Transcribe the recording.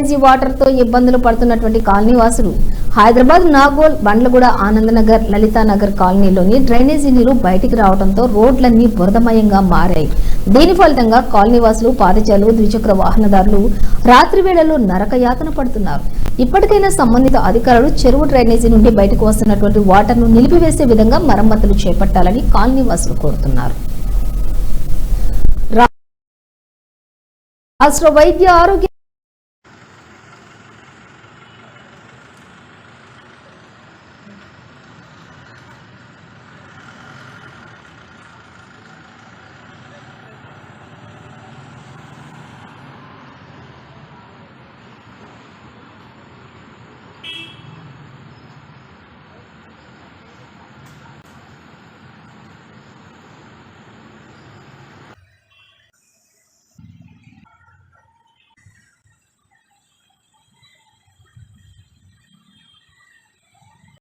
Drainage water తో ఇబ్బందులు పడుతున్నటువంటి కాలనీ వాసులు హైదరాబాద్ నాగోల్ బండ్లగూడ ఆనందనగర్ లలితానగర్ కాలనీలోని డ్రైనేజీ నీరు బయటికి రావడంతో రోడ్లన్నీ బురదమయంగా మారాయి. దీని ఫలితంగా కాలనీ వాసులు, పాదచారులు, ద్విచక్ర వాహనదారులు రాత్రి వేళల్లో నరకయాతన పడుతున్నారు. ఇప్పటికైనా సంబంధిత అధికారులు చెరువు డ్రైనేజీ నుండి బయటకు వస్తున్నటువంటి వాటర్ ను నిలిపివేసే విధంగా మరమ్మతులు చేపట్టాలని కాలనీ వాసులు కోరుతున్నారు. రాష్ట్ర వైద్య ఆరోగ్య